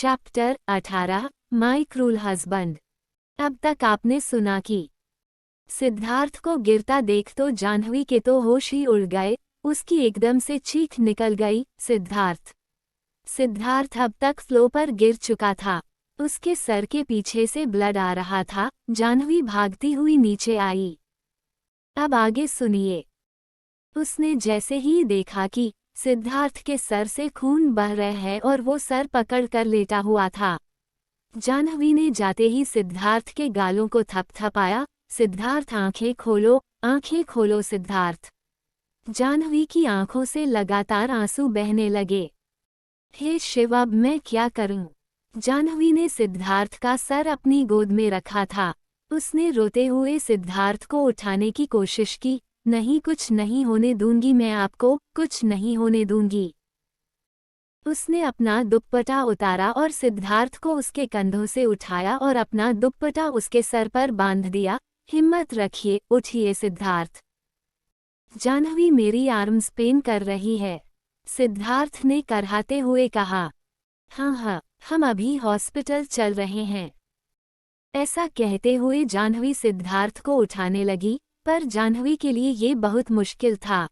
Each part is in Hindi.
चैप्टर 18 माई क्रूल हस्बैंड। अब तक आपने सुना कि सिद्धार्थ को गिरता देख तो जाह्नवी के तो होश ही उड़ गए। उसकी एकदम से चीख निकल गई, सिद्धार्थ। सिद्धार्थ अब तक फ्लो पर गिर चुका था। उसके सर के पीछे से ब्लड आ रहा था। जाह्नवी भागती हुई नीचे आई। अब आगे सुनिए। उसने जैसे ही देखा कि सिद्धार्थ के सर से खून बह रहा है और वो सर पकड़कर लेटा हुआ था, जाह्नवी ने जाते ही सिद्धार्थ के गालों को थपथपाया। सिद्धार्थ, आंखें खोलो सिद्धार्थ। जाह्नवी की आंखों से लगातार आंसू बहने लगे। हे शिव, अब मैं क्या करूं? जाह्नवी ने सिद्धार्थ का सर अपनी गोद में रखा था। उसने रोते हुए सिद्धार्थ को उठाने की कोशिश की। नहीं, कुछ नहीं होने दूंगी मैं आपको, कुछ नहीं होने दूंगी। उसने अपना दुपट्टा उतारा और सिद्धार्थ को उसके कंधों से उठाया और अपना दुपट्टा उसके सर पर बांध दिया। हिम्मत रखिए, उठिए सिद्धार्थ। जाह्नवी मेरी आर्म्स पेन कर रही है, सिद्धार्थ ने कराहते हुए कहा। हाँ, हम अभी हॉस्पिटल चल रहे हैं। ऐसा कहते हुए जाह्नवी सिद्धार्थ को उठाने लगी, पर जाह्नवी के लिए ये बहुत मुश्किल था।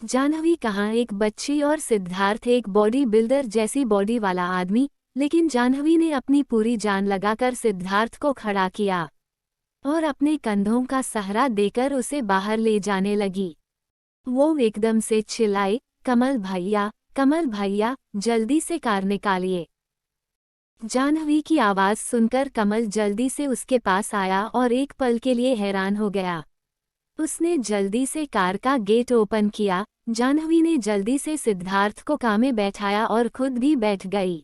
जाह्नवी कहाँ एक बच्ची और सिद्धार्थ एक बॉडी बिल्डर जैसी बॉडी वाला आदमी, लेकिन जाह्नवी ने अपनी पूरी जान लगाकर सिद्धार्थ को खड़ा किया और अपने कंधों का सहारा देकर उसे बाहर ले जाने लगी। वो एकदम से चिल्लाई, कमल भैया, जल्दी से कार निकालिए। जाह्नवी की आवाज़ सुनकर कमल जल्दी से उसके पास आया और एक पल के लिए हैरान हो गया। उसने जल्दी से कार का गेट ओपन किया। जाह्नवी ने जल्दी से सिद्धार्थ को कार में बैठाया और खुद भी बैठ गई।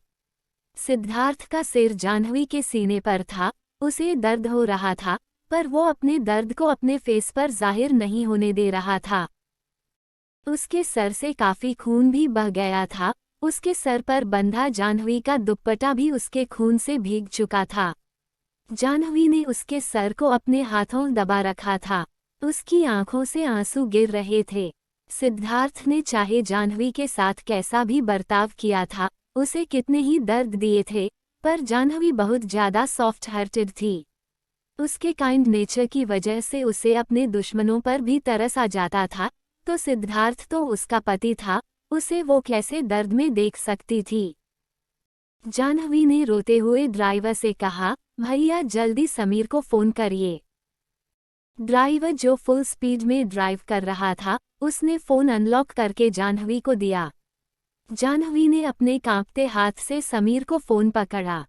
सिद्धार्थ का सिर जाह्नवी के सीने पर था। उसे दर्द हो रहा था, पर वो अपने दर्द को अपने फेस पर जाहिर नहीं होने दे रहा था। उसके सर से काफी खून भी बह गया था। उसके सर पर बंधा जाह्नवी का दुपट्टा भी उसके खून से भीग चुका था। जाह्नवी ने उसके सर को अपने हाथों दबा रखा था। उसकी आंखों से आंसू गिर रहे थे। सिद्धार्थ ने चाहे जाह्नवी के साथ कैसा भी बर्ताव किया था, उसे कितने ही दर्द दिए थे, पर जाह्नवी बहुत ज्यादा सॉफ्ट हार्टेड थी। उसके काइंड नेचर की वजह से उसे अपने दुश्मनों पर भी तरस आ जाता था, तो सिद्धार्थ तो उसका पति था, उसे वो कैसे दर्द में देख सकती थी। जाह्नवी ने रोते हुए ड्राइवर से कहा, भैया जल्दी समीर को फोन करिए। ड्राइवर जो फुल स्पीड में ड्राइव कर रहा था, उसने फोन अनलॉक करके जाह्नवी को दिया। जाह्नवी ने अपने कांपते हाथ से समीर को फोन पकड़ा।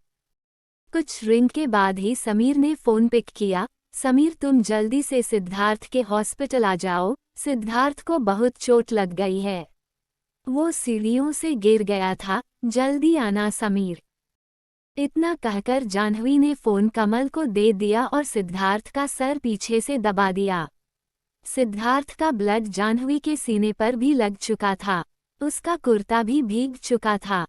कुछ रिंग के बाद ही समीर ने फोन पिक किया। समीर, तुम जल्दी से सिद्धार्थ के हॉस्पिटल आ जाओ, सिद्धार्थ को बहुत चोट लग गई है, वो सीढ़ियों से गिर गया था, जल्दी आना समीर। इतना कहकर जाह्नवी ने फोन कमल को दे दिया और सिद्धार्थ का सर पीछे से दबा दिया। सिद्धार्थ का ब्लड जाह्नवी के सीने पर भी लग चुका था। उसका कुर्ता भी भीग चुका था।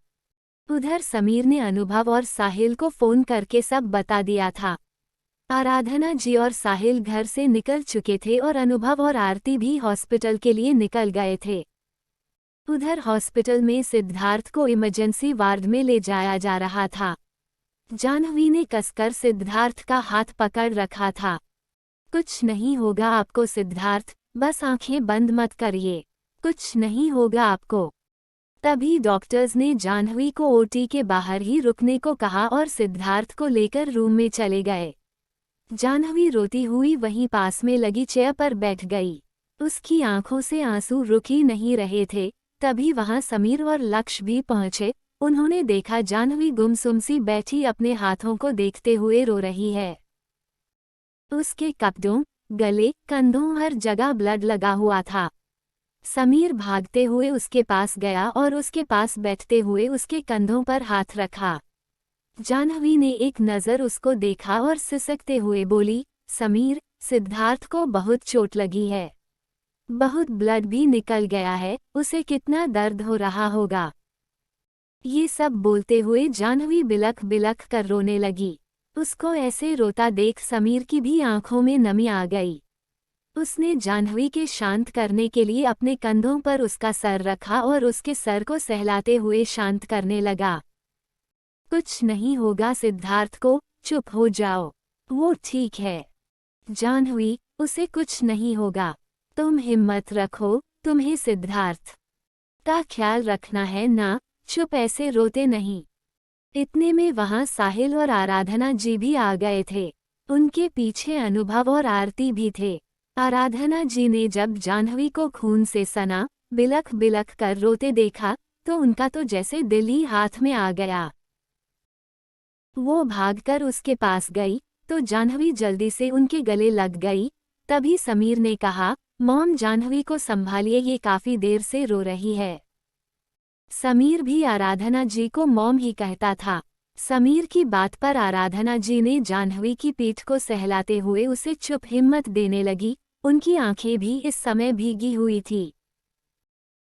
उधर समीर ने अनुभव और साहिल को फोन करके सब बता दिया था। आराधना जी और साहिल घर से निकल चुके थे और अनुभव और आरती भी हॉस्पिटल के लिए निकल गए थे। उधर हॉस्पिटल में सिद्धार्थ को इमरजेंसी वार्ड में ले जाया जा रहा था। जाह्नवी ने कसकर सिद्धार्थ का हाथ पकड़ रखा था। कुछ नहीं होगा आपको सिद्धार्थ, बस आंखें बंद मत करिए, कुछ नहीं होगा आपको। तभी डॉक्टर्स ने जाह्नवी को ओटी के बाहर ही रुकने को कहा और सिद्धार्थ को लेकर रूम में चले गए। जाह्नवी रोती हुई वहीं पास में लगी चेयर पर बैठ गई। उसकी आंखों से आंसू रुक ही नहीं रहे थे। तभी वहां समीर और लक्ष्य भी पहुंचे। उन्होंने देखा जाह्नवी गुमसुम सी बैठी अपने हाथों को देखते हुए रो रही है। उसके कपड़ों, गले, कंधों हर जगह ब्लड लगा हुआ था। समीर भागते हुए उसके पास गया और उसके पास बैठते हुए उसके कंधों पर हाथ रखा। जाह्नवी ने एक नज़र उसको देखा और सिसकते हुए बोली, समीर, सिद्धार्थ को बहुत चोट लगी है, बहुत ब्लड भी निकल गया है, उसे कितना दर्द हो रहा होगा। ये सब बोलते हुए जाह्नवी बिलख बिलख कर रोने लगी। उसको ऐसे रोता देख समीर की भी आंखों में नमी आ गई। उसने जाह्नवी के शांत करने के लिए अपने कंधों पर उसका सर रखा और उसके सर को सहलाते हुए शांत करने लगा। कुछ नहीं होगा सिद्धार्थ को, चुप हो जाओ। वो ठीक है जाह्नवी, उसे कुछ नहीं होगा। तुम हिम्मत रखो, तुम्हें सिद्धार्थ का ख्याल रखना है ना, चुप ऐसे रोते नहीं। इतने में वहां साहिल और आराधना जी भी आ गए थे। उनके पीछे अनुभव और आरती भी थे। आराधना जी ने जब जाह्नवी को खून से सना बिलख बिलख कर रोते देखा तो उनका तो जैसे दिल ही हाथ में आ गया। वो भागकर उसके पास गई तो जाह्नवी जल्दी से उनके गले लग गई। तभी समीर ने कहा, मॉम जाह्नवी को संभालिए, ये काफी देर से रो रही है। समीर भी आराधना जी को मॉम ही कहता था। समीर की बात पर आराधना जी ने जाह्नवी की पीठ को सहलाते हुए उसे चुप हिम्मत देने लगी। उनकी आंखें भी इस समय भीगी हुई थी।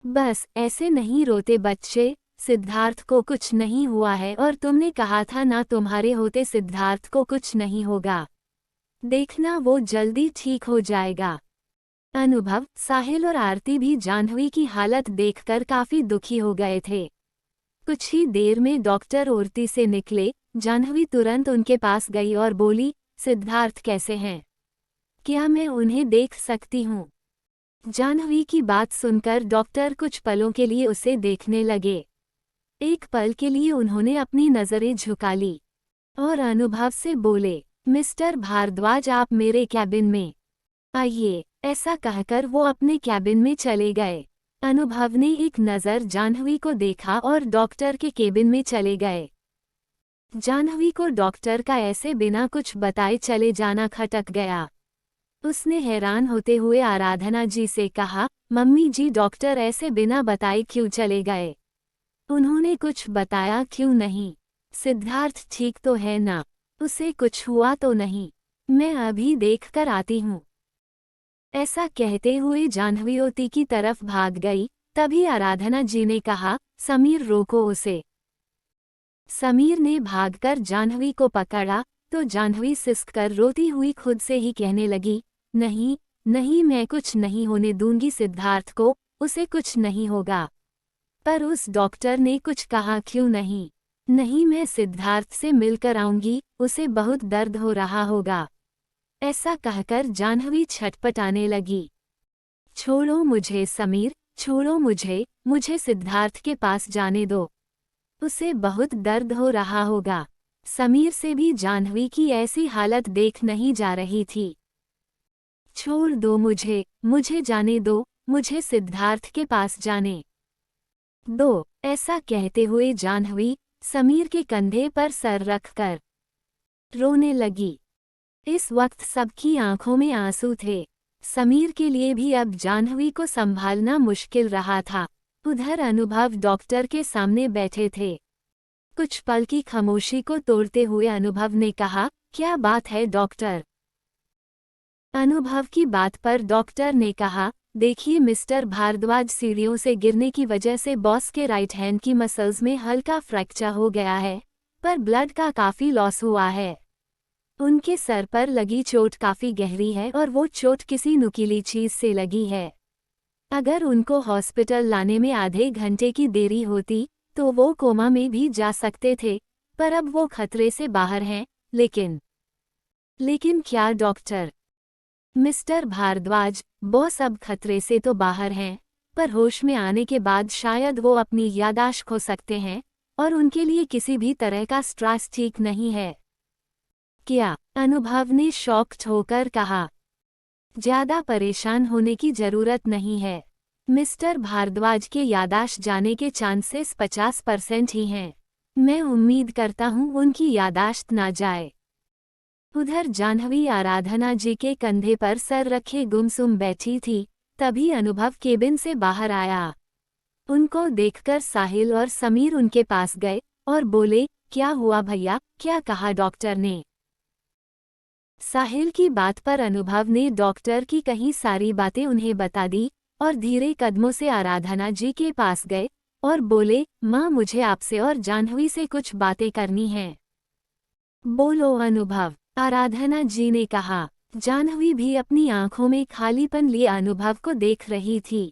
बस ऐसे नहीं रोते बच्चे, सिद्धार्थ को कुछ नहीं हुआ है और तुमने कहा था ना तुम्हारे होते सिद्धार्थ को कुछ नहीं होगा। देखना वो जल्दी ठीक हो जाएगा। अनुभव, साहिल और आरती भी जाह्नवी की हालत देखकर काफी दुखी हो गए थे। कुछ ही देर में डॉक्टर औरती से निकले। जाह्नवी तुरंत उनके पास गई और बोली, सिद्धार्थ कैसे हैं? क्या मैं उन्हें देख सकती हूँ? जाह्नवी की बात सुनकर डॉक्टर कुछ पलों के लिए उसे देखने लगे। एक पल के लिए उन्होंने अपनी नजरें झुका ली और अनुभव से बोले, मिस्टर भारद्वाज आप मेरे कैबिन में आइए। ऐसा कहकर वो अपने कैबिन में चले गए। अनुभव ने एक नज़र जाह्नवी को देखा और डॉक्टर के केबिन में चले गए। जाह्नवी को डॉक्टर का ऐसे बिना कुछ बताए चले जाना खटक गया। उसने हैरान होते हुए आराधना जी से कहा, मम्मी जी डॉक्टर ऐसे बिना बताए क्यों चले गए? उन्होंने कुछ बताया क्यों नहीं? सिद्धार्थ ठीक तो है ना? उसे कुछ हुआ तो नहीं? मैं अभी देख कर आती हूँ। ऐसा कहते हुए जाह्नवी औरती की तरफ भाग गई। तभी आराधना जी ने कहा, समीर रोको उसे। समीर ने भागकर जाह्नवी को पकड़ा तो जाह्नवी सिसक कर रोती हुई खुद से ही कहने लगी, नहीं नहीं, मैं कुछ नहीं होने दूंगी सिद्धार्थ को, उसे कुछ नहीं होगा। पर उस डॉक्टर ने कुछ कहा क्यों नहीं? नहीं, मैं सिद्धार्थ से मिलकर आऊंगी, उसे बहुत दर्द हो रहा होगा। ऐसा कहकर जाह्नवी छटपटाने लगी। छोड़ो मुझे समीर, छोड़ो मुझे सिद्धार्थ के पास जाने दो। उसे बहुत दर्द हो रहा होगा। समीर से भी जाह्नवी की ऐसी हालत देख नहीं जा रही थी। छोड़ दो मुझे जाने दो, मुझे सिद्धार्थ के पास जाने दो। ऐसा कहते हुए जाह्नवी समीर के कंधे पर सर रखकर रोने लगी। इस वक्त सबकी आंखों में आंसू थे। समीर के लिए भी अब जाह्नवी को संभालना मुश्किल रहा था। उधर अनुभव डॉक्टर के सामने बैठे थे। कुछ पल की खामोशी को तोड़ते हुए अनुभव ने कहा, क्या बात है डॉक्टर? अनुभव की बात पर डॉक्टर ने कहा, देखिए मिस्टर भारद्वाज, सीढ़ियों से गिरने की वजह से बॉस के राइट हैंड की मसल्स में हल्का फ्रैक्चर हो गया है, पर ब्लड का काफी लॉस हुआ है। उनके सर पर लगी चोट काफी गहरी है और वो चोट किसी नुकीली चीज से लगी है। अगर उनको हॉस्पिटल लाने में आधे घंटे की देरी होती तो वो कोमा में भी जा सकते थे, पर अब वो खतरे से बाहर हैं। लेकिन क्या डॉक्टर? मिस्टर भारद्वाज, बॉस अब खतरे से तो बाहर हैं, पर होश में आने के बाद शायद वो अपनी यादाश्त खो सकते हैं और उनके लिए किसी भी तरह का स्ट्रेस ठीक नहीं है। क्या? अनुभव ने शॉक्ड होकर कहा। ज्यादा परेशान होने की जरूरत नहीं है। मिस्टर भारद्वाज के यादाश्त जाने के चांसेस 50% ही हैं। मैं उम्मीद करता हूँ उनकी यादाश्त ना जाए। उधर जाह्नवी आराधना जी के कंधे पर सर रखे गुमसुम बैठी थी। तभी अनुभव केबिन से बाहर आया। उनको देखकर साहिल और समीर उनके पास गए और बोले, क्या हुआ भैया, क्या कहा डॉक्टर ने? साहिल की बात पर अनुभव ने डॉक्टर की कही सारी बातें उन्हें बता दी और धीरे कदमों से आराधना जी के पास गए और बोले, माँ मुझे आपसे और जाह्नवी से कुछ बातें करनी हैं। बोलो अनुभव, आराधना जी ने कहा। जाह्नवी भी अपनी आंखों में खालीपन लिए अनुभव को देख रही थी।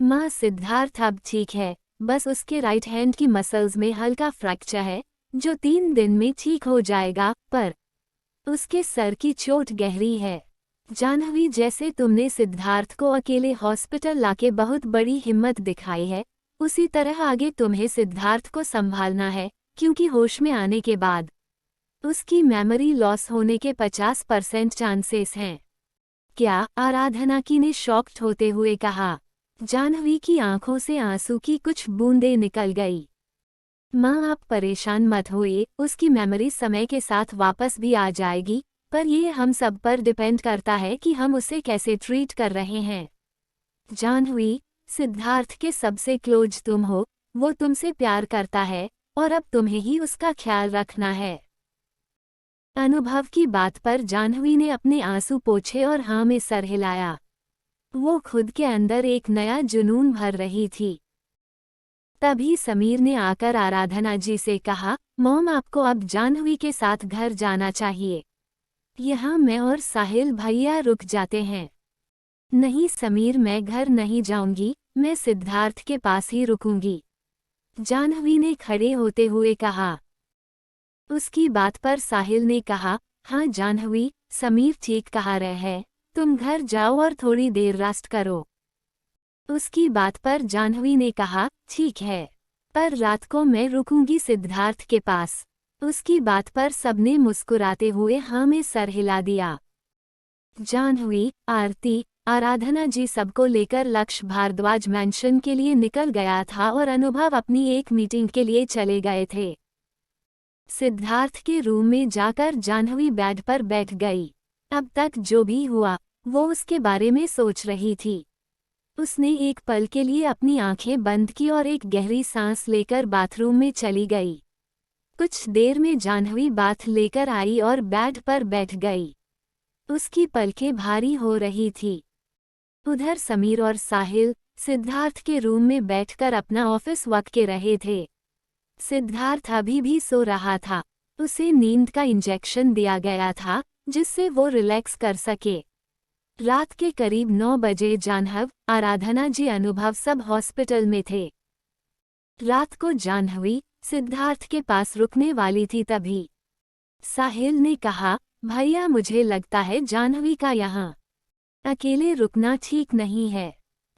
माँ सिद्धार्थ अब ठीक है, बस उसके राइट हैंड की मसल्स में हल्का फ्रैक्चर है जो 3 दिन में ठीक हो जाएगा, पर उसके सर की चोट गहरी है। जाह्नवी, जैसे तुमने सिद्धार्थ को अकेले हॉस्पिटल लाके बहुत बड़ी हिम्मत दिखाई है, उसी तरह आगे तुम्हें सिद्धार्थ को संभालना है, क्योंकि होश में आने के बाद उसकी मेमोरी लॉस होने के 50% चांसेस हैं। क्या? आराधना की ने शॉक्ड होते हुए कहा। जाह्नवी की आंखों से आंसू की कुछ बूंदें निकल गई। माँ, आप परेशान मत होइए, उसकी मेमोरी समय के साथ वापस भी आ जाएगी, पर ये हम सब पर डिपेंड करता है कि हम उसे कैसे ट्रीट कर रहे हैं। जाह्नवी, सिद्धार्थ के सबसे क्लोज तुम हो, वो तुमसे प्यार करता है और अब तुम्हें ही उसका ख्याल रखना है। अनुभव की बात पर जाह्नवी ने अपने आंसू पोंछे और हाँ में सर हिलाया। वो खुद के अंदर एक नया जुनून भर रही थी। तभी समीर ने आकर आराधना जी से कहा, मॉम, आपको अब जाह्नवी के साथ घर जाना चाहिए। यहाँ मैं और साहिल भैया रुक जाते हैं। नहीं समीर, मैं घर नहीं जाऊंगी, मैं सिद्धार्थ के पास ही रुकूंगी, जाह्नवी ने खड़े होते हुए कहा। उसकी बात पर साहिल ने कहा, हाँ जाह्नवी, समीर ठीक कहा रहे है, तुम घर जाओ और थोड़ी देर रेस्ट करो। उसकी बात पर जाह्नवी ने कहा, ठीक है, पर रात को मैं रुकूंगी सिद्धार्थ के पास। उसकी बात पर सबने मुस्कुराते हुए हाँ में सर हिला दिया। जाह्नवी, आरती, आराधना जी सबको लेकर लक्ष्य भारद्वाज मैंशन के लिए निकल गया था और अनुभव अपनी एक मीटिंग के लिए चले गए थे। सिद्धार्थ के रूम में जाकर जाह्नवी बेड पर बैठ गई। अब तक जो भी हुआ वो उसके बारे में सोच रही थी। उसने एक पल के लिए अपनी आंखें बंद की और एक गहरी सांस लेकर बाथरूम में चली गई। कुछ देर में जाह्नवी बाथ लेकर आई और बेड पर बैठ गई। उसकी पलकें भारी हो रही थी। उधर समीर और साहिल सिद्धार्थ के रूम में बैठकर अपना ऑफिस वर्क के रहे थे। सिद्धार्थ अभी भी सो रहा था। उसे नींद का इंजेक्शन दिया गया था जिससे वो रिलैक्स कर सके। रात के करीब 9 बजे जाह्नवी, आराधना जी, अनुभव सब हॉस्पिटल में थे। रात को जाह्नवी सिद्धार्थ के पास रुकने वाली थी तभी साहिल ने कहा, भैया, मुझे लगता है जाह्नवी का यहाँ अकेले रुकना ठीक नहीं है।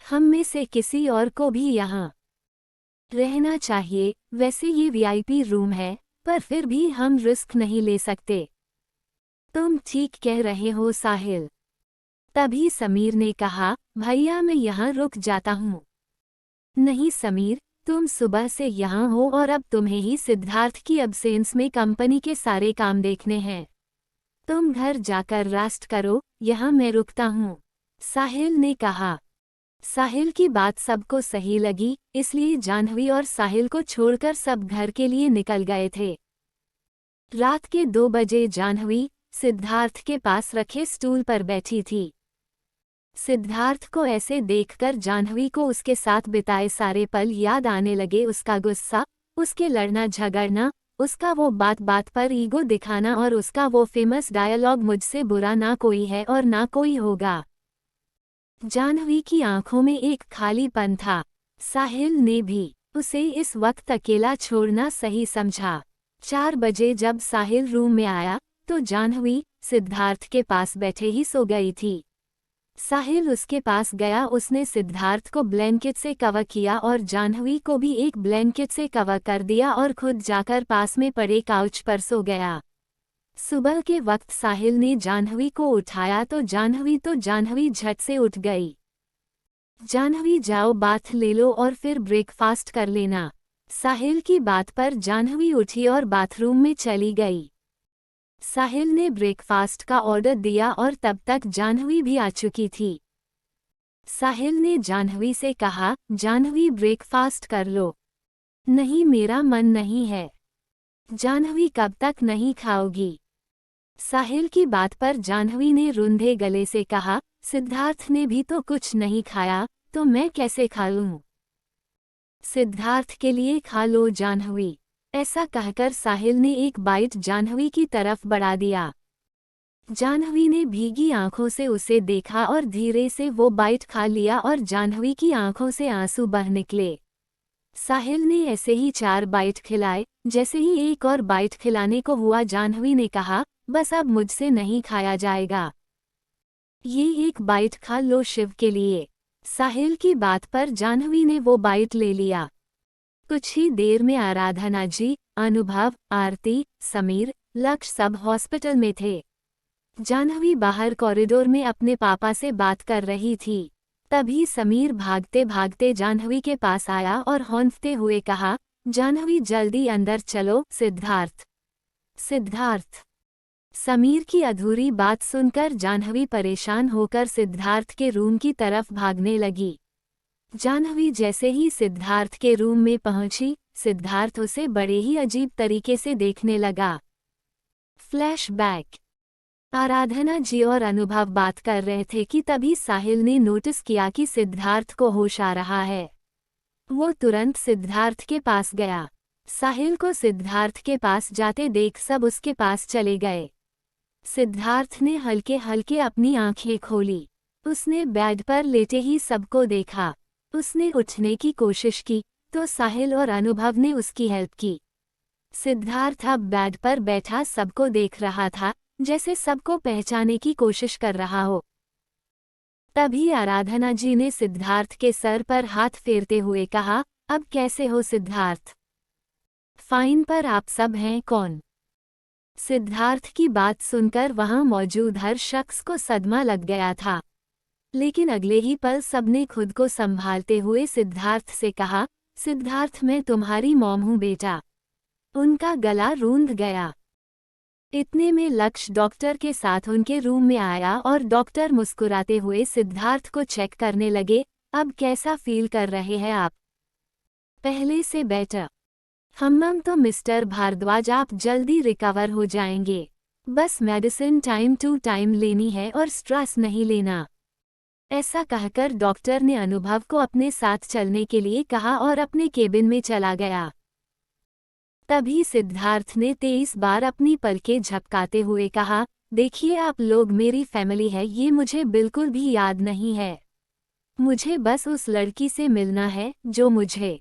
हम में से किसी और को भी यहाँ रहना चाहिए। वैसे ये वीआईपी रूम है, पर फिर भी हम रिस्क नहीं ले सकते। तुम ठीक कह रहे हो साहिल। तभी समीर ने कहा, भैया, मैं यहाँ रुक जाता हूँ। नहीं समीर, तुम सुबह से यहाँ हो और अब तुम्हें ही सिद्धार्थ की अब्सेंस में कंपनी के सारे काम देखने हैं। तुम घर जाकर रेस्ट करो, यहाँ मैं रुकता हूँ, साहिल ने कहा। साहिल की बात सबको सही लगी, इसलिए जाह्नवी और साहिल को छोड़कर सब घर के लिए निकल गए थे। रात के 2 बजे जाह्नवी सिद्धार्थ के पास रखे स्टूल पर बैठी थी। सिद्धार्थ को ऐसे देखकर जाह्नवी को उसके साथ बिताए सारे पल याद आने लगे। उसका गुस्सा, उसके लड़ना झगड़ना, उसका वो बात बात पर ईगो दिखाना और उसका वो फेमस डायलॉग, मुझसे बुरा ना कोई है और ना कोई होगा। जाह्नवी की आंखों में एक खालीपन था। साहिल ने भी उसे इस वक्त अकेला छोड़ना सही समझा। 4 बजे जब साहिल रूम में आया तो जाह्नवी सिद्धार्थ के पास बैठे ही सो गई थी। साहिल उसके पास गया, उसने सिद्धार्थ को ब्लैंकेट से कवर किया और जाह्नवी को भी एक ब्लैंकेट से कवर कर दिया और खुद जाकर पास में पड़े काउच पर सो गया। सुबह के वक्त साहिल ने जाह्नवी को उठाया तो जाह्नवी झट से उठ गई। जाह्नवी, जाओ बाथ ले लो और फिर ब्रेकफास्ट कर लेना। साहिल की बात पर जाह्नवी उठी और बाथरूम में चली गई। साहिल ने ब्रेकफास्ट का ऑर्डर दिया और तब तक जाह्नवी भी आ चुकी थी। साहिल ने जाह्नवी से कहा, जाह्नवी, ब्रेकफास्ट कर लो। नहीं, मेरा मन नहीं है। जाह्नवी, कब तक नहीं खाओगी? साहिल की बात पर जाह्नवी ने रुंधे गले से कहा, सिद्धार्थ ने भी तो कुछ नहीं खाया, तो मैं कैसे खा लूं? सिद्धार्थ के लिए खा लो जाह्नवी। ऐसा कहकर साहिल ने एक बाइट जाह्नवी की तरफ बढ़ा दिया। जाह्नवी ने भीगी आंखों से उसे देखा और धीरे से वो बाइट खा लिया और जाह्नवी की आंखों से आंसू बह निकले। साहिल ने ऐसे ही 4 बाइट खिलाए। जैसे ही एक और बाइट खिलाने को हुआ, जाह्नवी ने कहा, बस अब मुझसे नहीं खाया जाएगा। ये एक बाइट खा लो शिव के लिए। साहिल की बात पर जाह्नवी ने वो बाइट ले लिया। कुछ ही देर में आराधना जी, अनुभव, आरती, समीर, लक्ष्य सब हॉस्पिटल में थे। जाह्नवी बाहर कॉरिडोर में अपने पापा से बात कर रही थी। तभी समीर भागते भागते जाह्नवी के पास आया और हौंफते हुए कहा, जाह्नवी जल्दी अंदर चलो। सिद्धार्थ। सिद्धार्थ। समीर की अधूरी बात सुनकर जाह्नवी परेशान होकर सिद्धार्थ के रूम की तरफ भागने लगी। जाह्नवी जैसे ही सिद्धार्थ के रूम में पहुंची, सिद्धार्थ उसे बड़े ही अजीब तरीके से देखने लगा। फ्लैशबैक। आराधना जी और अनुभव बात कर रहे थे कि तभी साहिल ने नोटिस किया कि सिद्धार्थ को होश आ रहा है। वो तुरंत सिद्धार्थ के पास गया। साहिल को सिद्धार्थ के पास जाते देख सब उसके पास चले गए। सिद्धार्थ ने हल्के हल्के अपनी आंखें खोली। उसने बेड पर लेटे ही सबको देखा। उसने उठने की कोशिश की तो साहिल और अनुभव ने उसकी हेल्प की। सिद्धार्थ अब बेड पर बैठा सबको देख रहा था, जैसे सबको पहचानने की कोशिश कर रहा हो। तभी आराधना जी ने सिद्धार्थ के सर पर हाथ फेरते हुए कहा, अब कैसे हो सिद्धार्थ? फाइन, पर आप सब हैं कौन? सिद्धार्थ की बात सुनकर वहां मौजूद हर शख्स को सदमा लग गया था। लेकिन अगले ही पल सबने खुद को संभालते हुए सिद्धार्थ से कहा, सिद्धार्थ मैं तुम्हारी मॉम हूं बेटा। उनका गला रूंध गया। इतने में लक्ष्य डॉक्टर के साथ उनके रूम में आया और डॉक्टर मुस्कुराते हुए सिद्धार्थ को चेक करने लगे, अब कैसा फील कर रहे हैं आप? पहले से बेटर। हम तो मिस्टर भारद्वाज आप जल्दी रिकवर हो जाएंगे। बस मेडिसिन टाइम टू टाइम लेनी है और स्ट्रेस नहीं लेना। ऐसा कहकर डॉक्टर ने अनुभव को अपने साथ चलने के लिए कहा और अपने केबिन में चला गया। तभी सिद्धार्थ ने 23 बार अपनी पलकें झपकाते हुए कहा, देखिए आप लोग मेरी फैमिली है, ये मुझे बिल्कुल भी याद नहीं है। मुझे बस उस लड़की से मिलना है जो मुझे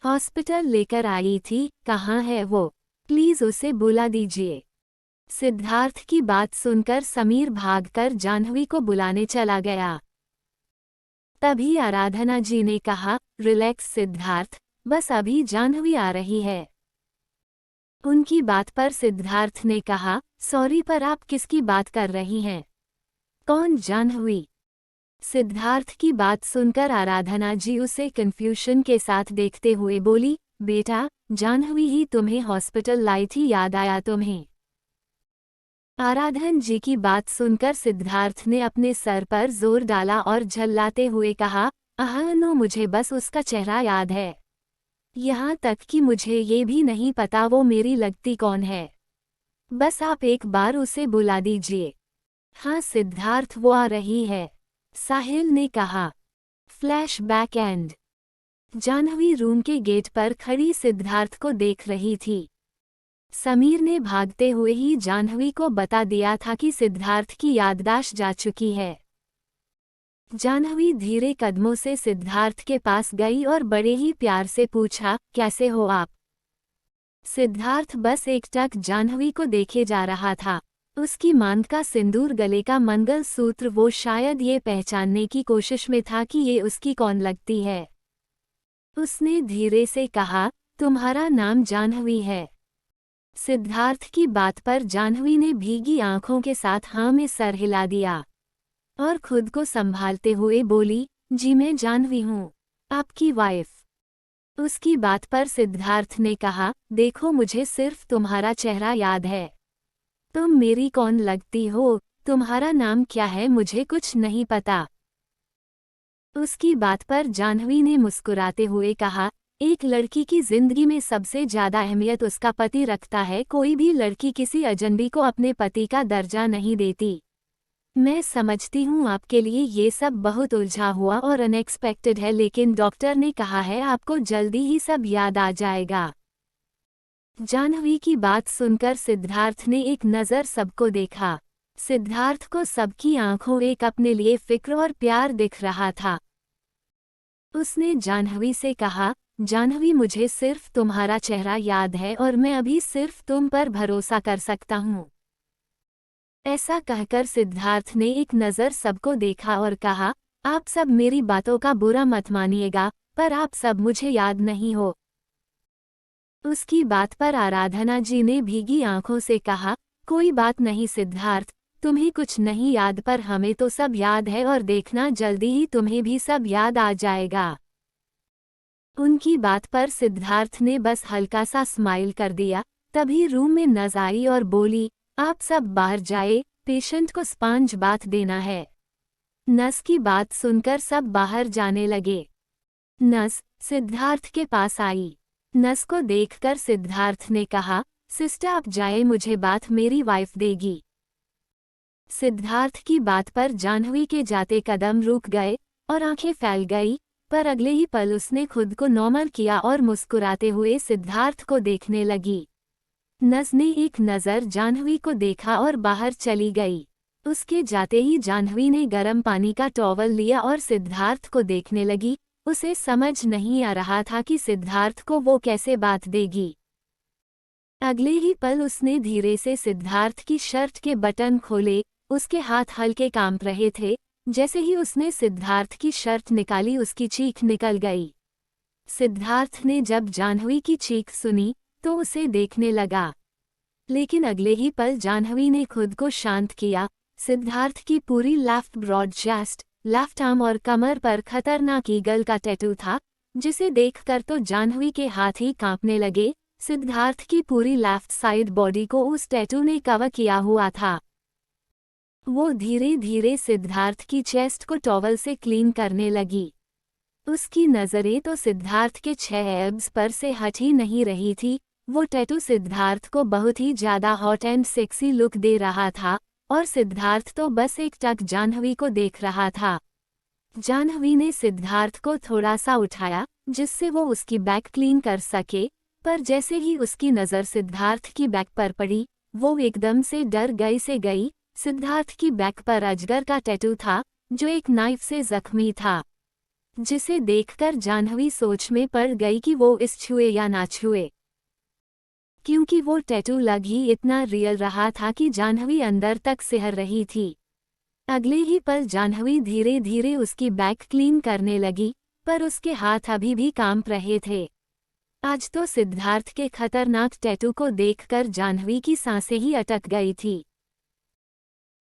हॉस्पिटल लेकर आई थी। कहाँ है वो? प्लीज उसे बुला दीजिए। सिद्धार्थ की बात सुनकर समीर भागकर जाह्नवी को बुलाने चला गया। तभी आराधना जी ने कहा, रिलैक्स सिद्धार्थ, बस अभी जाह्नवी आ रही है। उनकी बात पर सिद्धार्थ ने कहा, सॉरी पर आप किसकी बात कर रही हैं? कौन जाह्नवी? सिद्धार्थ की बात सुनकर आराधना जी उसे कन्फ्यूजन के साथ देखते हुए बोली, बेटा जाह्नवी ही तुम्हें हॉस्पिटल लाई थी, याद आया तुम्हें? आराधन जी की बात सुनकर सिद्धार्थ ने अपने सर पर जोर डाला और झल्लाते हुए कहा, नो मुझे बस उसका चेहरा याद है। यहाँ तक कि मुझे ये भी नहीं पता वो मेरी लगती कौन है। बस आप एक बार उसे बुला दीजिए। हाँ सिद्धार्थ, वो आ रही है, साहिल ने कहा। Flashback end. जाह्नवी रूम के गेट पर खड़ी सिद्धार्थ को देख रही थी। समीर ने भागते हुए ही जाह्नवी को बता दिया था कि सिद्धार्थ की याददाश्त जा चुकी है। जाह्नवी धीरे कदमों से सिद्धार्थ के पास गई और बड़े ही प्यार से पूछा, कैसे हो आप? सिद्धार्थ बस एकटक जाह्नवी को देखे जा रहा था। उसकी मांग का सिंदूर, गले का मंगलसूत्र, वो शायद ये पहचानने की कोशिश में था कि ये उसकी कौन लगती है। उसने धीरे से कहा, तुम्हारा नाम जाह्नवी है? सिद्धार्थ की बात पर जाह्नवी ने भीगी आंखों के साथ हाँ में सर हिला दिया और खुद को संभालते हुए बोली, जी मैं जाह्नवी हूँ, आपकी वाइफ। उसकी बात पर सिद्धार्थ ने कहा, देखो मुझे सिर्फ तुम्हारा चेहरा याद है। तुम मेरी कौन लगती हो? तुम्हारा नाम क्या है? मुझे कुछ नहीं पता। उसकी बात पर जाह्नवी ने मुस्कुराते हुए कहा, एक लड़की की जिंदगी में सबसे ज्यादा अहमियत उसका पति रखता है। कोई भी लड़की किसी अजनबी को अपने पति का दर्जा नहीं देती। मैं समझती हूँ आपके लिए ये सब बहुत उलझा हुआ और अनएक्सपेक्टेड है, लेकिन डॉक्टर ने कहा है आपको जल्दी ही सब याद आ जाएगा। जाह्नवी की बात सुनकर सिद्धार्थ ने एक नज़र सबको देखा। सिद्धार्थ को सबकी आंखों एक अपने लिए फिक्र और प्यार दिख रहा था। उसने जाह्नवी से कहा, जाह्नवी, मुझे सिर्फ तुम्हारा चेहरा याद है और मैं अभी सिर्फ तुम पर भरोसा कर सकता हूँ। ऐसा कहकर सिद्धार्थ ने एक नज़र सबको देखा और कहा, आप सब मेरी बातों का बुरा मत मानिएगा, पर आप सब मुझे याद नहीं हो। उसकी बात पर आराधना जी ने भीगी आंखों से कहा, कोई बात नहीं सिद्धार्थ, तुम्हें कुछ नहीं याद पर हमें तो सब याद है और देखना जल्दी ही तुम्हें भी सब याद आ जाएगा। उनकी बात पर सिद्धार्थ ने बस हल्का सा स्माइल कर दिया। तभी रूम में नर्स आई और बोली, आप सब बाहर जाए, पेशेंट को स्पंज बाथ देना है। नर्स की बात सुनकर सब बाहर जाने लगे। नर्स सिद्धार्थ के पास आई। नर्स को देखकर सिद्धार्थ ने कहा, सिस्टर आप जाए, मुझे बात मेरी वाइफ देगी। सिद्धार्थ की बात पर जाह्नवी के जाते कदम रुक गए और आंखें फैल गई, पर अगले ही पल उसने खुद को नॉर्मल किया और मुस्कुराते हुए सिद्धार्थ को देखने लगी। नर्स ने एक नज़र जाह्नवी को देखा और बाहर चली गई। उसके जाते ही जाह्नवी ने गर्म पानी का टॉवल लिया और सिद्धार्थ को देखने लगी। उसे समझ नहीं आ रहा था कि सिद्धार्थ को वो कैसे बात देगी। अगले ही पल उसने धीरे से सिद्धार्थ की शर्ट के बटन खोले। उसके हाथ हल्के कांप रहे थे। जैसे ही उसने सिद्धार्थ की शर्ट निकाली, उसकी चीख निकल गई। सिद्धार्थ ने जब जाह्नवी की चीख सुनी तो उसे देखने लगा, लेकिन अगले ही पल जाह्नवी ने खुद को शांत किया। सिद्धार्थ की पूरी left broad chest, left arm और कमर पर खतरनाक ईगल का टैटू था, जिसे देखकर तो जाह्नवी के हाथ ही कांपने लगे। सिद्धार्थ की पूरी लेफ्ट साइड बॉडी को उस टैटू ने कवर किया हुआ था। वो धीरे धीरे सिद्धार्थ की चेस्ट को टॉवल से क्लीन करने लगी। उसकी नज़रें तो सिद्धार्थ के 6 एब्स पर से हट ही नहीं रही थी। वो टैटू सिद्धार्थ को बहुत ही ज़्यादा हॉट एंड सेक्सी लुक दे रहा था और सिद्धार्थ तो बस एक टक जाह्नवी को देख रहा था। जाह्नवी ने सिद्धार्थ को थोड़ा सा उठाया जिससे वो उसकी बैक क्लीन कर सके, पर जैसे ही उसकी नज़र सिद्धार्थ की बैक पर पड़ी, वो एकदम से डर गई। सिद्धार्थ की बैक पर अजगर का टैटू था, जो एक नाइफ से जख्मी था, जिसे देखकर जाह्नवी सोच में पड़ गई कि वो इस छुए या ना छुए, क्योंकि वो टैटू लग ही इतना रियल रहा था कि जाह्नवी अंदर तक सिहर रही थी। अगले ही पल जाह्नवी धीरे धीरे उसकी बैक क्लीन करने लगी, पर उसके हाथ अभी भी कांप रहे थे। आज तो सिद्धार्थ के खतरनाक टैटू को देखकर जाह्नवी की सांसें ही अटक गई थी।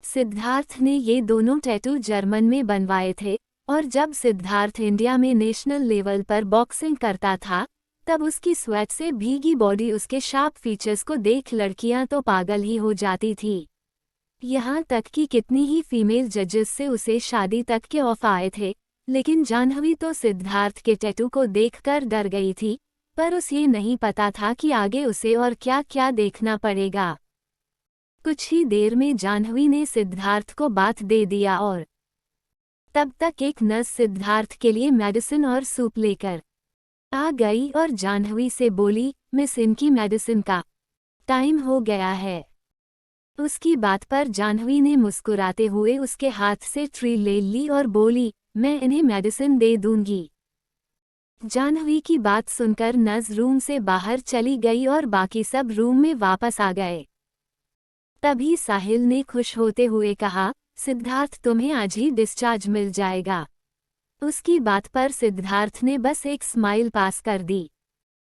सिद्धार्थ ने ये दोनों टैटू जर्मन में बनवाए थे और जब सिद्धार्थ इंडिया में नेशनल लेवल पर बॉक्सिंग करता था, तब उसकी स्वेट से भीगी बॉडी, उसके शार्प फीचर्स को देख लड़कियां तो पागल ही हो जाती थी। यहाँ तक कि कितनी ही फीमेल जजेस से उसे शादी तक के ऑफर आए थे, लेकिन जाह्नवी तो सिद्धार्थ के टैटू को देखकर डर गई थी, पर उसे नहीं पता था कि आगे उसे और क्या क्या देखना पड़ेगा। कुछ ही देर में जाह्नवी ने सिद्धार्थ को बाथ दे दिया और तब तक एक नर्स सिद्धार्थ के लिए मेडिसिन और सूप लेकर आ गई और जाह्नवी से बोली, मिस, इनकी मेडिसिन का टाइम हो गया है। उसकी बात पर जाह्नवी ने मुस्कुराते हुए उसके हाथ से ट्री ले ली और बोली, मैं इन्हें मेडिसिन दे दूंगी। जाह्नवी की बात सुनकर नर्स रूम से बाहर चली गई और बाकी सब रूम में वापस आ गए। तभी साहिल ने खुश होते हुए कहा, सिद्धार्थ, तुम्हें आज ही डिस्चार्ज मिल जाएगा। उसकी बात पर सिद्धार्थ ने बस एक स्माइल पास कर दी।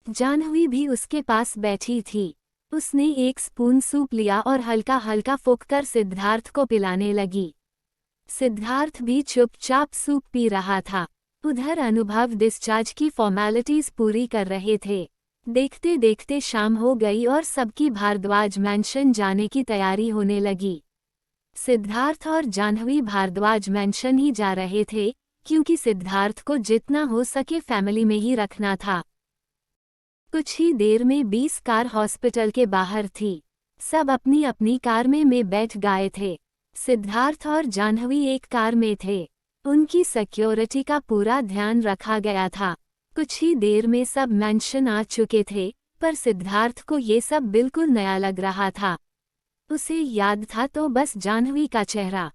जाह्नवी भी उसके पास बैठी थी। उसने एक स्पून सूप लिया और हल्का हल्का फूंककर सिद्धार्थ को पिलाने लगी। सिद्धार्थ भी चुपचाप सूप पी रहा था। उधर अनुभव डिस्चार्ज की फॉर्मेलिटीज पूरी कर रहे थे। देखते देखते शाम हो गई और सबकी भारद्वाज मैंशन जाने की तैयारी होने लगी। सिद्धार्थ और जाह्नवी भारद्वाज मैंशन ही जा रहे थे, क्योंकि सिद्धार्थ को जितना हो सके फैमिली में ही रखना था। कुछ ही देर में 20 कार हॉस्पिटल के बाहर थी। सब अपनी अपनी कार में बैठ गए थे। सिद्धार्थ और जाह्नवी एक कार में थे। उनकी सिक्योरिटी का पूरा ध्यान रखा गया था। कुछ ही देर में सब मैंशन आ चुके थे, पर सिद्धार्थ को ये सब बिल्कुल नया लग रहा था। उसे याद था तो बस जाह्नवी का चेहरा,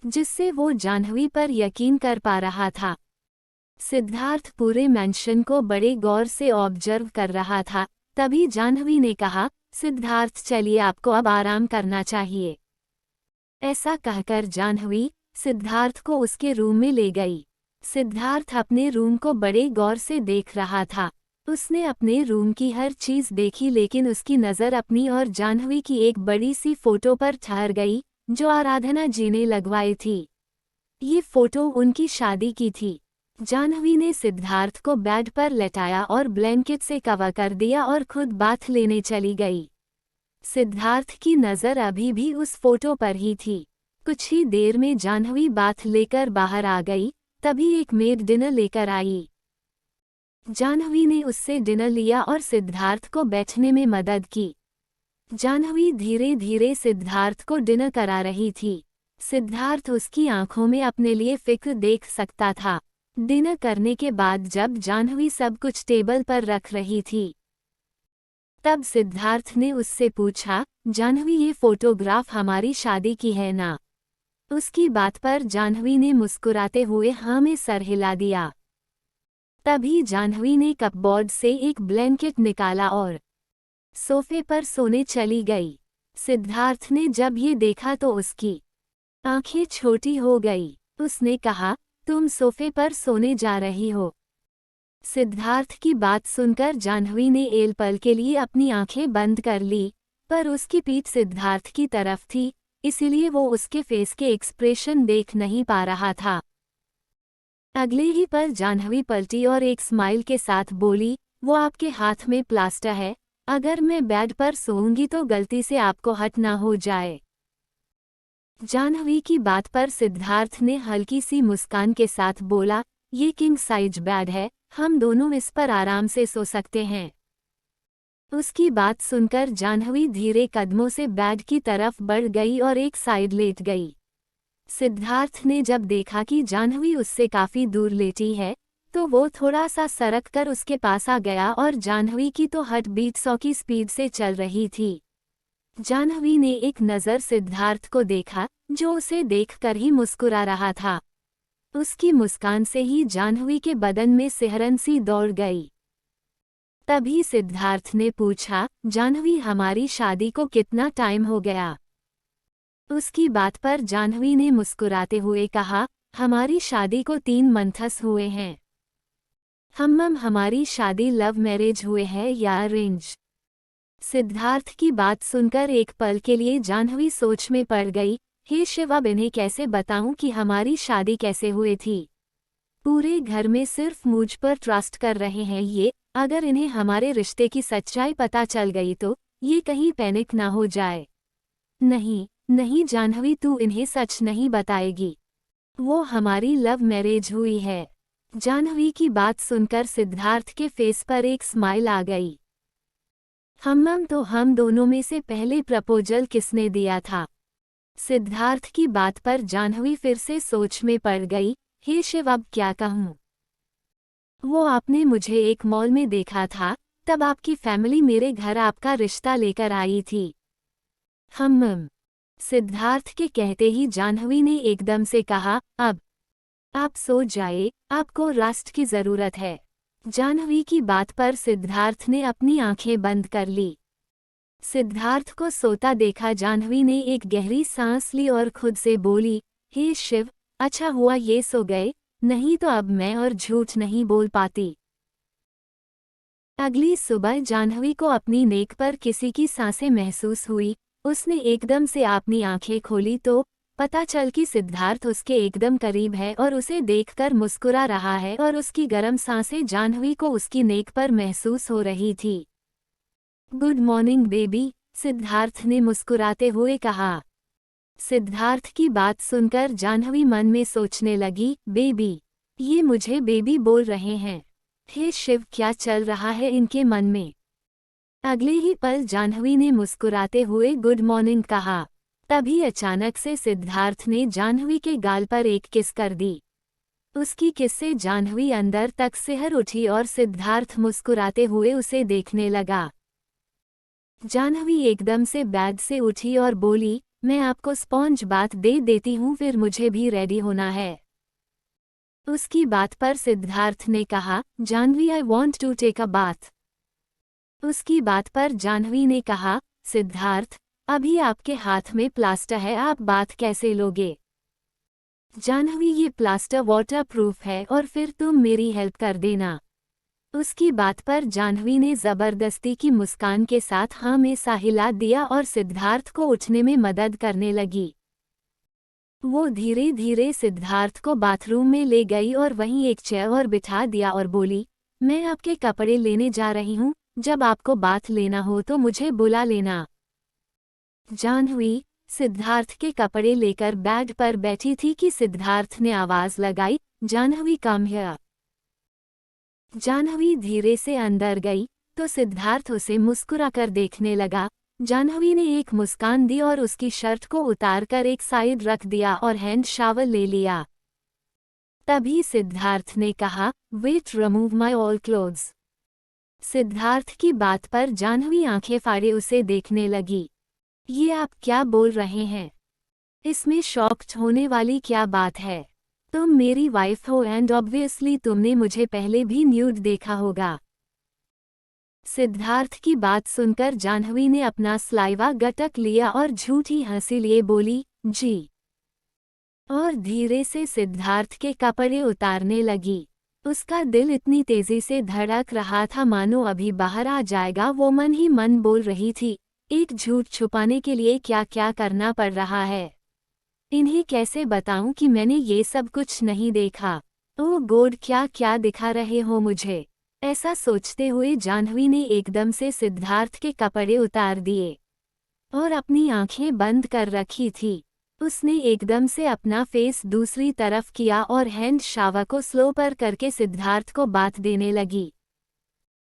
जिससे वो जाह्नवी पर यकीन कर पा रहा था। सिद्धार्थ पूरे मेंशन को बड़े गौर से ऑब्जर्व कर रहा था। तभी जाह्नवी ने कहा, सिद्धार्थ चलिए आपको अब आराम करना चाहिए। ऐसा कहकर जाह्नवी सिद्धार्थ को उसके रूम में ले गई। सिद्धार्थ अपने रूम को बड़े गौर से देख रहा था। उसने अपने रूम की हर चीज देखी लेकिन उसकी नज़र अपनी और जाह्नवी की एक बड़ी सी फोटो पर ठहर गई जो आराधना जी ने लगवाई थी। ये फोटो उनकी शादी की थी। जाह्नवी ने सिद्धार्थ को बेड पर लेटाया और ब्लैंकेट से कवर कर दिया और खुद बाथ लेने चली गई। सिद्धार्थ की नज़र अभी भी उस फोटो पर ही थी। कुछ ही देर में जाह्नवी बाथ लेकर बाहर आ गई। तभी एक मेड डिनर लेकर आई। जाह्नवी ने उससे डिनर लिया और सिद्धार्थ को बैठने में मदद की। जाह्नवी धीरे धीरे सिद्धार्थ को डिनर करा रही थी। सिद्धार्थ उसकी आंखों में अपने लिए फिक्र देख सकता था। डिनर करने के बाद जब जाह्नवी सब कुछ टेबल पर रख रही थी, तब सिद्धार्थ ने उससे पूछा, जाह्नवी ये फोटोग्राफ हमारी शादी की है ना? उसकी बात पर जाह्नवी ने मुस्कुराते हुए हाँ में सर हिला दिया। तभी जाह्नवी ने कपबोर्ड से एक ब्लैंकेट निकाला और सोफे पर सोने चली गई। सिद्धार्थ ने जब ये देखा तो उसकी आंखें छोटी हो गई। उसने कहा, तुम सोफे पर सोने जा रही हो? सिद्धार्थ की बात सुनकर जाह्नवी ने एक पल के लिए अपनी आंखें बंद कर ली, पर उसकी पीठ सिद्धार्थ की तरफ थी, इसलिए वो उसके फेस के एक्सप्रेशन देख नहीं पा रहा था। अगले ही पल जाह्नवी पलटी और एक स्माइल के साथ बोली, वो आपके हाथ में प्लास्टर है, अगर मैं बेड पर सोऊंगी तो गलती से आपको हट ना हो जाए। जाह्नवी की बात पर सिद्धार्थ ने हल्की सी मुस्कान के साथ बोला, ये किंग साइज बेड है, हम दोनों इस पर आराम से सो सकते हैं। उसकी बात सुनकर जाह्नवी धीरे कदमों से बेड की तरफ बढ़ गई और एक साइड लेट गई। सिद्धार्थ ने जब देखा कि जाह्नवी उससे काफी दूर लेटी है, तो वो थोड़ा सा सरक कर उसके पास आ गया और जाह्नवी की तो हार्ट बीट 100 की स्पीड से चल रही थी। जाह्नवी ने एक नज़र सिद्धार्थ को देखा, जो उसे देखकर ही मुस्कुरा रहा था। उसकी मुस्कान से ही जाह्नवी के बदन में सिहरन सी दौड़ गई। तभी सिद्धार्थ ने पूछा, जाह्नवी हमारी शादी को कितना टाइम हो गया? उसकी बात पर जाह्नवी ने मुस्कुराते हुए कहा, हमारी शादी को 3 मंथस हुए हैं। हमारी शादी लव मैरिज हुए है या अरेंज? सिद्धार्थ की बात सुनकर एक पल के लिए जाह्नवी सोच में पड़ गई। हे शिव, अब इन्हें कैसे बताऊं कि हमारी शादी कैसे हुई थी? पूरे घर में सिर्फ मुझ पर ट्रस्ट कर रहे हैं ये, अगर इन्हें हमारे रिश्ते की सच्चाई पता चल गई तो ये कहीं पैनिक ना हो जाए। नहीं नहीं जाह्नवी, तू इन्हें सच नहीं बताएगी। वो हमारी लव मैरिज हुई है। जाह्नवी की बात सुनकर सिद्धार्थ के फेस पर एक स्माइल आ गई। तो हम दोनों में से पहले प्रपोजल किसने दिया था? सिद्धार्थ की बात पर जाह्नवी फिर से सोच में पड़ गई। हे शिव, अब क्या कहूँ? वो आपने मुझे एक मॉल में देखा था, तब आपकी फैमिली मेरे घर आपका रिश्ता लेकर आई थी। सिद्धार्थ के कहते ही जाह्नवी ने एकदम से कहा, अब आप सो जाए, आपको रेस्ट की जरूरत है। जाह्नवी की बात पर सिद्धार्थ ने अपनी आंखें बंद कर ली। सिद्धार्थ को सोता देखा जाह्नवी ने एक गहरी सांस ली और खुद से बोली, हे शिव, अच्छा हुआ ये सो गए, नहीं तो अब मैं और झूठ नहीं बोल पाती। अगली सुबह जाह्नवी को अपनी नेक पर किसी की सांसें महसूस हुई। उसने एकदम से अपनी आंखें खोली तो पता चल कि सिद्धार्थ उसके एकदम करीब है और उसे देखकर मुस्कुरा रहा है और उसकी गर्म सांसें जाह्नवी को उसकी नेक पर महसूस हो रही थी। गुड मॉर्निंग बेबी, सिद्धार्थ ने मुस्कुराते हुए कहा। सिद्धार्थ की बात सुनकर जाह्नवी मन में सोचने लगी, बेबी, ये मुझे बेबी बोल रहे हैं। हे शिव, क्या चल रहा है इनके मन में? अगले ही पल जाह्नवी ने मुस्कुराते हुए गुड मॉर्निंग कहा। तभी अचानक से सिद्धार्थ ने जाह्नवी के गाल पर एक किस कर दी। उसकी किस से जाह्नवी अंदर तक सिहर उठी और सिद्धार्थ मुस्कुराते हुए उसे देखने लगा। जाह्नवी एकदम से बेड से उठी और बोली, मैं आपको स्पॉन्ज बाथ दे देती हूँ, फिर मुझे भी रेडी होना है। उसकी बात पर सिद्धार्थ ने कहा, Jahnavi I want to take a bath. उसकी बात पर जाह्नवी ने कहा, सिद्धार्थ, अभी आपके हाथ में प्लास्टर है, आप बात कैसे लोगे? जाह्नवी, ये प्लास्टर वाटर प्रूफ है और फिर तुम मेरी हेल्प कर देना। उसकी बात पर जाह्नवी ने जबरदस्ती की मुस्कान के साथ हाँ में सा हिला दिया और सिद्धार्थ को उठने में मदद करने लगी। वो धीरे धीरे सिद्धार्थ को बाथरूम में ले गई और वहीं एक चेयर और बिठा दिया और बोली, मैं आपके कपड़े लेने जा रही हूँ, जब आपको बाथ लेना हो तो मुझे बुला लेना। जाह्नवी सिद्धार्थ के कपड़े लेकर बेड पर बैठी थी कि सिद्धार्थ ने आवाज लगाई, जाह्नवी कम हियर। जाह्नवी धीरे से अंदर गई तो सिद्धार्थ उसे मुस्कुराकर देखने लगा। जाह्नवी ने एक मुस्कान दी और उसकी शर्ट को उतारकर एक साइड रख दिया और हैंड शावर ले लिया। तभी सिद्धार्थ ने कहा, wait, remove my all clothes. Siddharth की बात पर जाह्नवी आंखें फाड़े उसे देखने लगी। ये आप क्या बोल रहे हैं? इसमें शॉक्ड होने वाली क्या बात है? तुम मेरी वाइफ हो एंड ऑब्वियसली तुमने मुझे पहले भी न्यूड देखा होगा। सिद्धार्थ की बात सुनकर जाह्नवी ने अपना स्लाइवा गटक लिया और झूठी हंसी लिए बोली, जी। और धीरे से सिद्धार्थ के कपड़े उतारने लगी। उसका दिल इतनी तेजी से धड़क रहा था मानो अभी बाहर आ जाएगा। वो मन ही मन बोल रही थी, एक झूठ छुपाने के लिए क्या क्या करना पड़ रहा है। इन्हें कैसे बताऊं कि मैंने ये सब कुछ नहीं देखा। ओह गॉड, क्या क्या दिखा रहे हो मुझे? ऐसा सोचते हुए जाह्नवी ने एकदम से सिद्धार्थ के कपड़े उतार दिए और अपनी आंखें बंद कर रखी थी। उसने एकदम से अपना फेस दूसरी तरफ किया और हैंड शावर को स्लो पर करके सिद्धार्थ को बात देने लगी।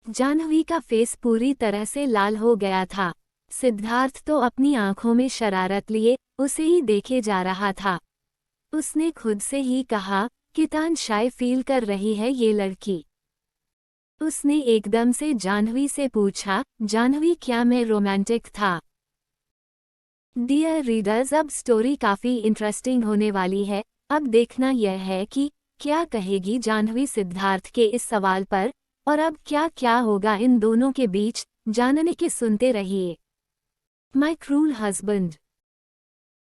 जाह्नवी का फेस पूरी तरह से लाल हो गया था। सिद्धार्थ तो अपनी आंखों में शरारत लिए उसे ही देखे जा रहा था। उसने खुद से ही कहा, कितना शाय फील कर रही है ये लड़की। उसने एकदम से जाह्नवी से पूछा, जाह्नवी क्या मैं रोमांटिक था? डियर रीडर्स, अब स्टोरी काफ़ी इंटरेस्टिंग होने वाली है। अब देखना यह है कि क्या कहेगी जाह्नवी सिद्धार्थ के इस सवाल पर, और अब क्या क्या होगा इन दोनों के बीच, जानने के सुनते रहिए। My cruel husband.